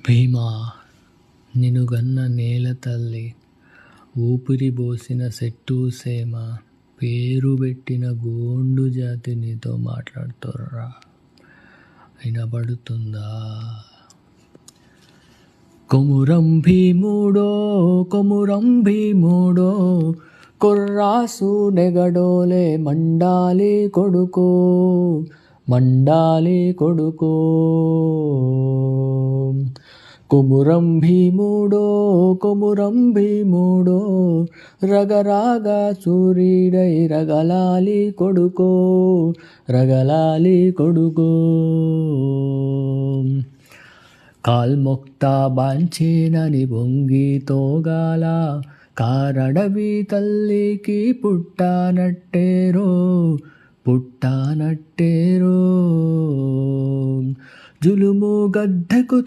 భీమా నినుగన్న నేల తల్లి, ఊపిరి పోసిన చెట్టు సేమ, పేరు పెట్టిన గోండు జాతి నీతో మాట్లాడుతుర్రా, వినబడుతుందా? కొమురం భీముడో కొమురం భీముడో, కొర్రాసు నెగడోలే మండాలి కొడుకో, మండాలి కొడుకో. కొమురం భీముడో కొమురం భీముడో, రగరాగా సూర్యుడై రగలాలి కొడుకో, రగలాలి కొడుకో. కాల్మొక్తా బాంచేనని బొంగి తోగాల, కారడవి తల్లికి పుట్టానట్టేరో, పుట్టానట్టేరో. జులుము గద్దెకు